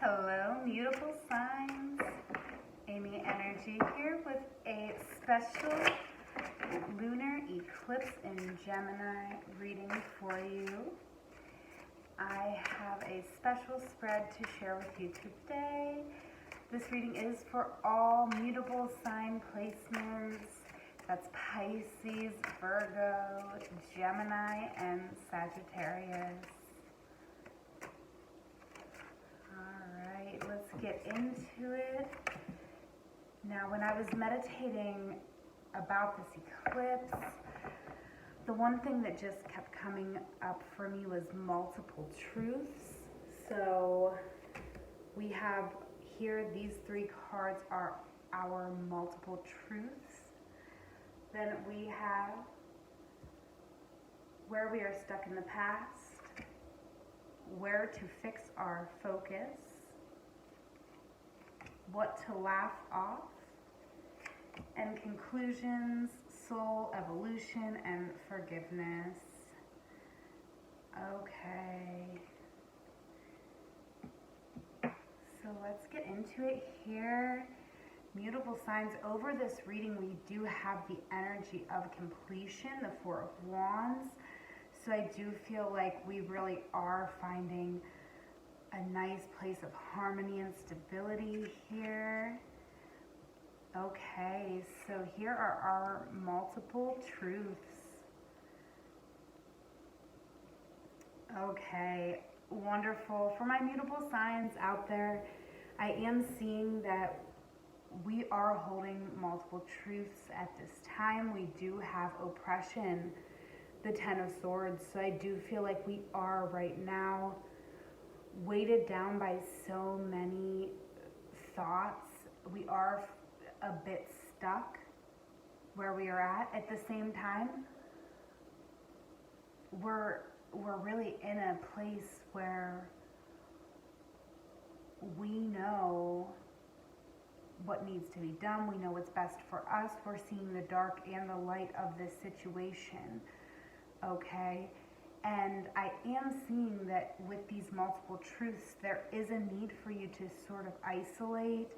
Hello, beautiful signs. Amyenergy here with a special lunar eclipse in Gemini reading for you. I have a special spread to share with you today. This reading is for all mutable sign placements. That's Pisces, Virgo, Gemini, and Sagittarius. Alright, let's get into it. Now, when I was meditating about this eclipse, the one thing that just kept coming up for me was multiple truths. So we have here, these three cards are our multiple truths. Then we have where we are stuck in the past, where to fix our focus, what to laugh off, and conclusions, soul evolution, and forgiveness. Okay. So let's get into it here. Mutable signs. Over this reading, we do have the energy of completion, the Four of Wands. So I do feel like we really are finding a nice place of harmony and stability here. Okay, so here are our multiple truths. Okay, wonderful. For my mutable signs out there, I am seeing that we are holding multiple truths at this time. We do have oppression, the Ten of Swords. So I do feel like we are right now weighted down by so many thoughts. We are a bit stuck where we are at. At the same time, we're really in a place where we know what needs to be done. We know what's best for us. We're seeing the dark and the light of this situation. Okay? And I am seeing that with these multiple truths, there is a need for you to sort of isolate,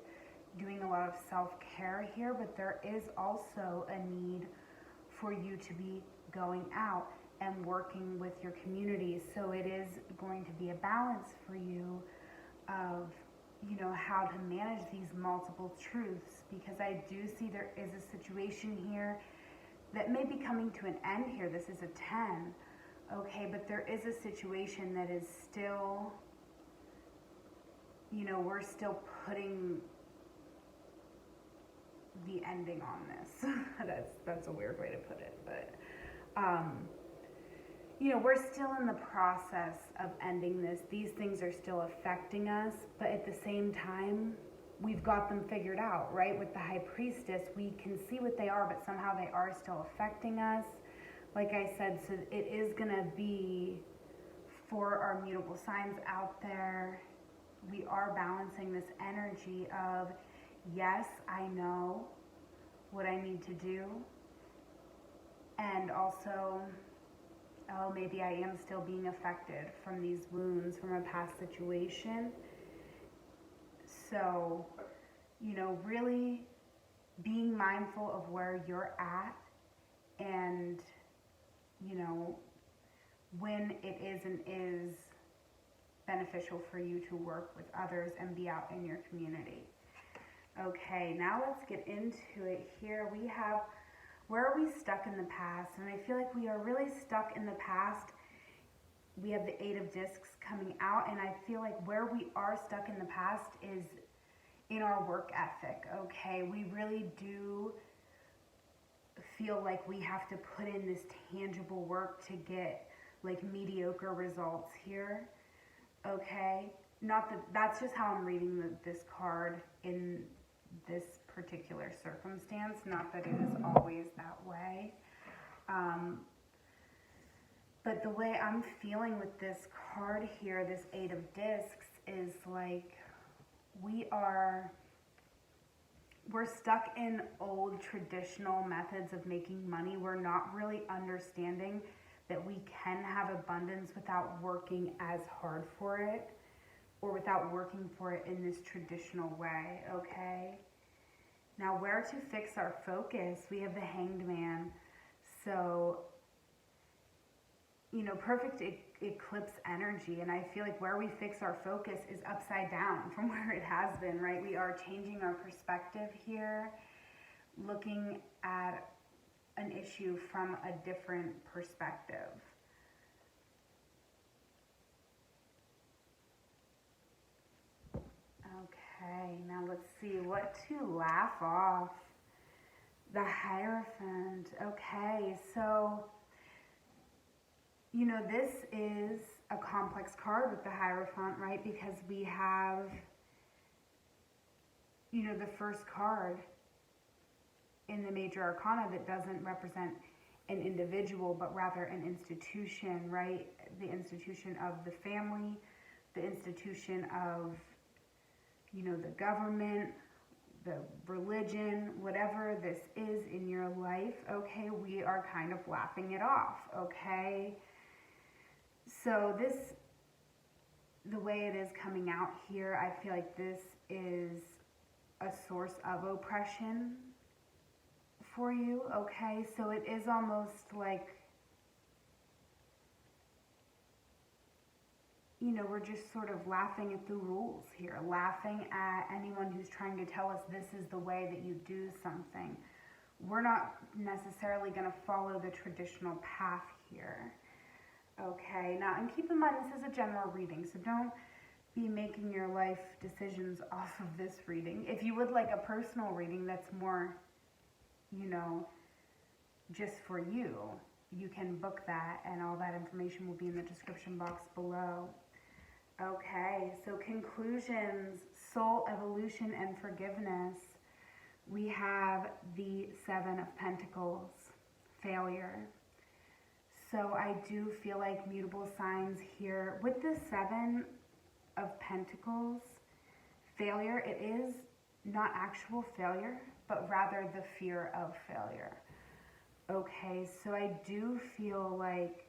doing a lot of self-care here, but there is also a need for you to be going out and working with your community. So it is going to be a balance for you of, how to manage these multiple truths, because I do see there is a situation here that may be coming to an end here. This is a 10. Okay, but there is a situation that is still, we're still putting the ending on this. that's a weird way to put it, but we're still in the process of ending this. These things are still affecting us, but at the same time, we've got them figured out, right? With the High Priestess, we can see what they are, but somehow they are still affecting us. Like I said, so it is going to be for our mutable signs out there. We are balancing this energy of, yes, I know what I need to do. And also, maybe I am still being affected from these wounds from a past situation. So, really being mindful of where you're at and, when it is beneficial for you to work with others and be out in your community. Okay, now let's get into it here. We have, where are we stuck in the past? And I feel like we are really stuck in the past. We have the Eight of Discs coming out, and I feel like where we are stuck in the past is in our work ethic, okay? We really do feel like we have to put in this tangible work to get like mediocre results here, okay? Not that, that's just how I'm reading this card in this particular circumstance, not that it is always that way. But the way I'm feeling with this card here, this Eight of Discs, is like we're stuck in old traditional methods of making money. We're not really understanding that we can have abundance without working as hard for it. or without working for it in this traditional way, okay? Now, where to fix our focus? We have the Hanged Man. So, you know, perfect eclipse energy, and I feel like where we fix our focus is upside down from where it has been, right? We are changing our perspective here, looking at an issue from a different perspective. Okay, now let's see what to laugh off. The Hierophant. Okay, so, you know, this is a complex card with the Hierophant, right? Because we have, you know, the first card in the major arcana that doesn't represent an individual, but rather an institution, right? The institution of the family, the institution of, you know, the government, the religion, whatever this is in your life, okay, we are kind of laughing it off, okay? So this, the way it is coming out here, I feel like this is a source of oppression for you, okay? So it is almost like, you know, we're just sort of laughing at the rules here, laughing at anyone who's trying to tell us this is the way that you do something. We're not necessarily going to follow the traditional path here. Okay, now, and keep in mind, this is a general reading, so don't be making your life decisions off of this reading. If you would like a personal reading that's more, you know, just for you, you can book that, and all that information will be in the description box below. Okay, so conclusions, soul evolution and forgiveness. We have the Seven of Pentacles, failure. So I do feel like mutable signs here. With the Seven of Pentacles, failure, it is not actual failure, but rather the fear of failure. Okay, so I do feel like,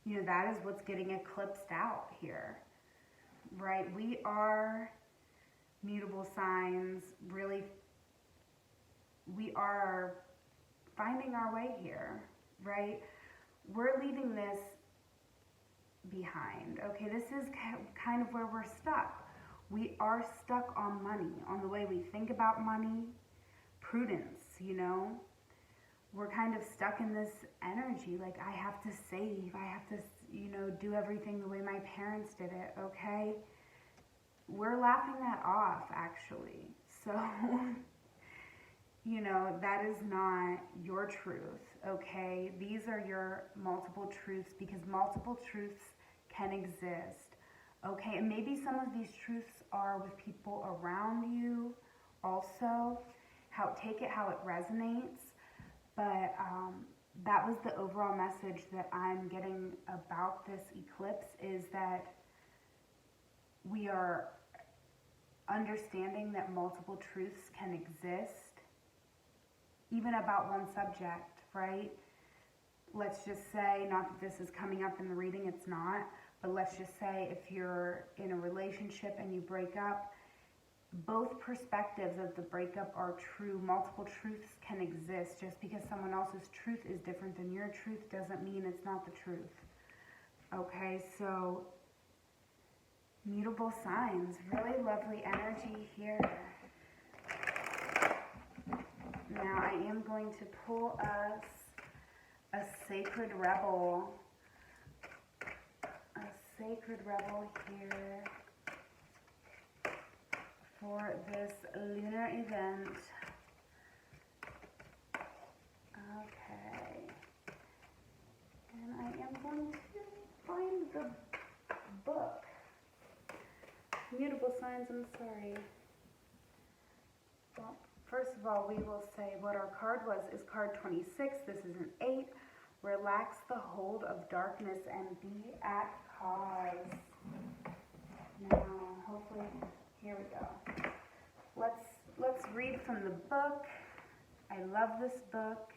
you know, that is what's getting eclipsed out here, right? We are mutable signs, really, we are finding our way here, right? We're leaving this behind, okay? This is kind of where we're stuck. We are stuck on money, on the way we think about money, prudence, you know? We're kind of stuck in this energy, like I have to save, I have to, you know, do everything the way my parents did it, okay? We're laughing that off, actually. So, you know, that is not your truth, okay? These are your multiple truths, because multiple truths can exist, okay? And maybe some of these truths are with people around you also. Take it how it resonates. But that was the overall message that I'm getting about this eclipse, is that we are understanding that multiple truths can exist, even about one subject, right? Let's just say, not that this is coming up in the reading, it's not, but let's just say if you're in a relationship and you break up, both perspectives of the breakup are true. Multiple truths can exist. Just because someone else's truth is different than your truth doesn't mean it's not the truth. Okay, so mutable signs, really lovely energy here. Now I am going to pull us a Sacred Rebel. A Sacred Rebel here for this lunar event. Okay. And I am going to find the book. Mutable signs, I'm sorry. Well, first of all, we will say what our card was is card 26. This is an 8. Relax the hold of darkness and be at cause. Now, hopefully, here we go. Let's read from the book. I love this book.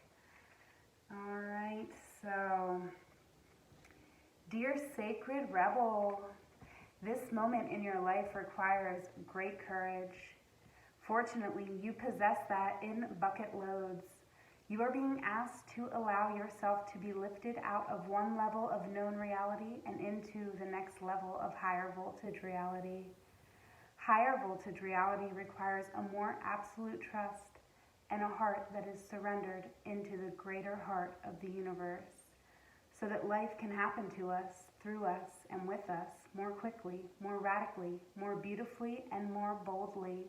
All right, so, dear Sacred Rebel, This moment in your life requires great courage. Fortunately, you possess that in bucket loads. You are being asked to allow yourself to be lifted out of one level of known reality and into the next level of higher voltage reality. Higher voltage reality requires a more absolute trust and a heart that is surrendered into the greater heart of the universe, so that life can happen to us, through us, and with us more quickly, more radically, more beautifully, and more boldly.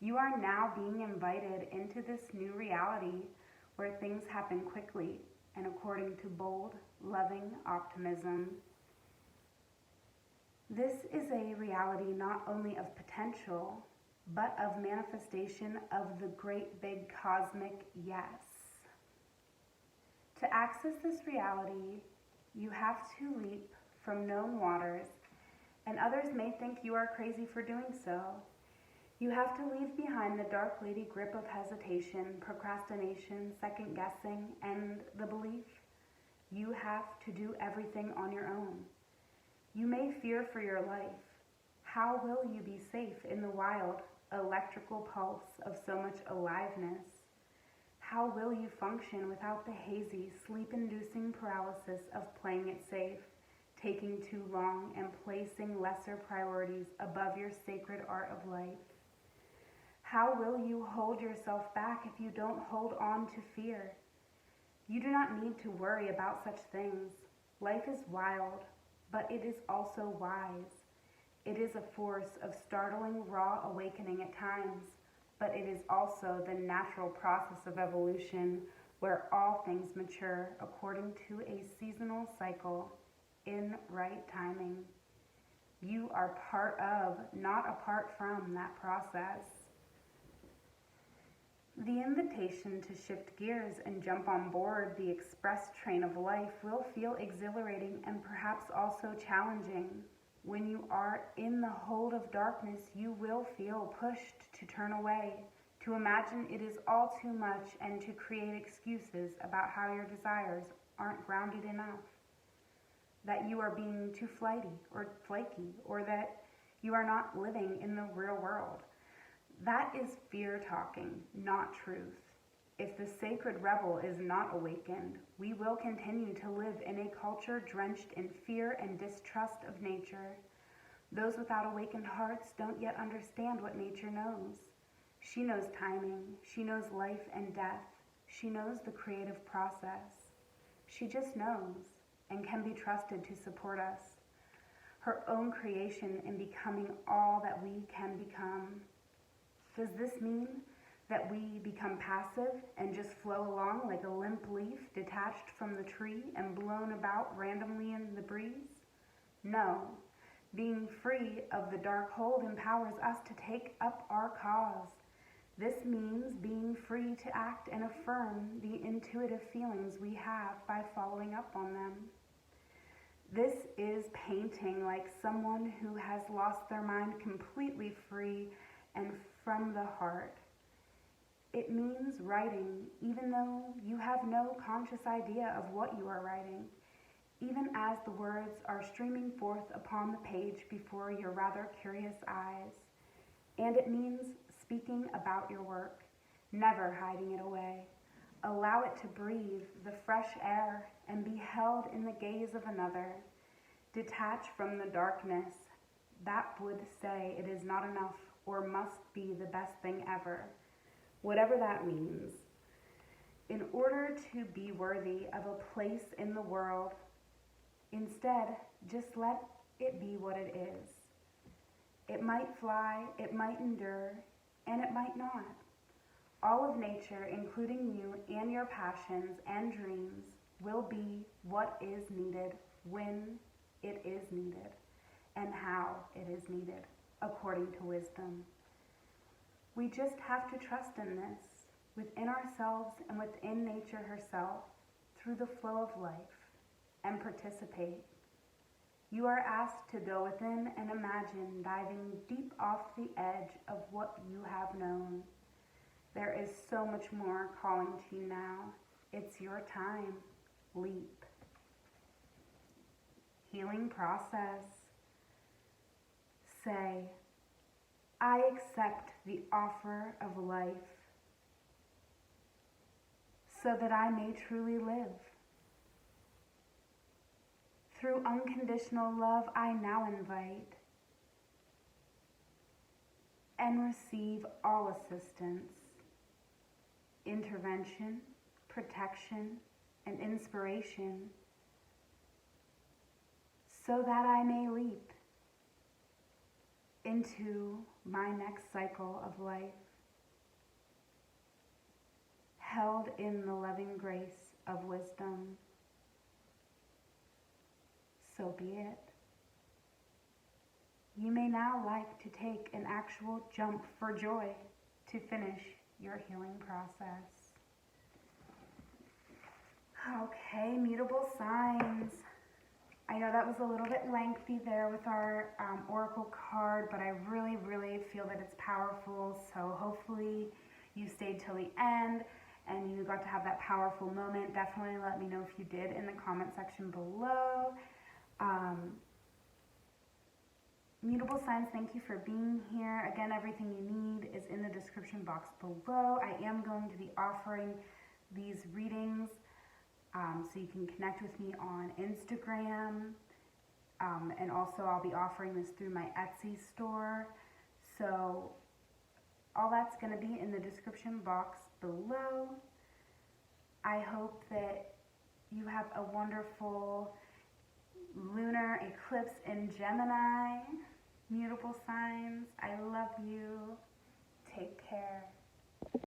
You are now being invited into this new reality where things happen quickly and according to bold, loving optimism. This is a reality not only of potential, but of manifestation of the great big cosmic yes. To access this reality, you have to leap from known waters, and others may think you are crazy for doing so. You have to leave behind the dark lady grip of hesitation, procrastination, second guessing, and the belief you have to do everything on your own. You may fear for your life. How will you be safe in the wild, electrical pulse of so much aliveness? How will you function without the hazy, sleep-inducing paralysis of playing it safe, taking too long, and placing lesser priorities above your sacred art of life? How will you hold yourself back if you don't hold on to fear? You do not need to worry about such things. Life is wild, but it is also wise. It is a force of startling, raw awakening at times, but it is also the natural process of evolution where all things mature according to a seasonal cycle in right timing. You are part of, not apart from, that process. The invitation to shift gears and jump on board the express train of life will feel exhilarating and perhaps also challenging. When you are in the hold of darkness, you will feel pushed to turn away, to imagine it is all too much, and to create excuses about how your desires aren't grounded enough, that you are being too flighty or flaky, or that you are not living in the real world. That is fear talking, not truth. If the sacred rebel is not awakened, we will continue to live in a culture drenched in fear and distrust of nature. Those without awakened hearts don't yet understand what nature knows. She knows timing. She knows life and death. She knows the creative process. She just knows and can be trusted to support us, her own creation in becoming all that we can become. Does this mean that we become passive and just flow along like a limp leaf detached from the tree and blown about randomly in the breeze? No. Being free of the dark hold empowers us to take up our cause. This means being free to act and affirm the intuitive feelings we have by following up on them. This is painting like someone who has lost their mind completely free and from the heart. It means writing even though you have no conscious idea of what you are writing, even as the words are streaming forth upon the page before your rather curious eyes. And it means speaking about your work, never hiding it away. Allow it to breathe the fresh air and be held in the gaze of another. Detach from the darkness that would say it is not enough or must be the best thing ever, whatever that means. In order to be worthy of a place in the world, instead, just let it be what it is. It might fly, it might endure, and it might not. All of nature, including you and your passions and dreams, will be what is needed when it is needed and how it is needed, according to wisdom. We just have to trust in this, within ourselves and within nature herself, through the flow of life, and participate. You are asked to go within and imagine diving deep off the edge of what you have known. There is so much more calling to you now. It's your time. Leap. Healing process. say, I accept the offer of life so that I may truly live. Through unconditional love, I now invite and receive all assistance, intervention, protection, and inspiration so that I may leap into my next cycle of life, held in the loving grace of wisdom. So be it. You may now like to take an actual jump for joy to finish your healing process. Okay, mutable signs. I know that was a little bit lengthy there with our oracle card, but I really, really feel that it's powerful. So hopefully you stayed till the end and you got to have that powerful moment. Definitely let me know if you did in the comment section below. Mutable signs, thank you for being here. Again, everything you need is in the description box below. I am going to be offering these readings, so you can connect with me on Instagram, and also I'll be offering this through my Etsy store. So all that's going to be in the description box below. I hope that you have a wonderful lunar eclipse in Gemini. Mutable signs, I love you. Take care.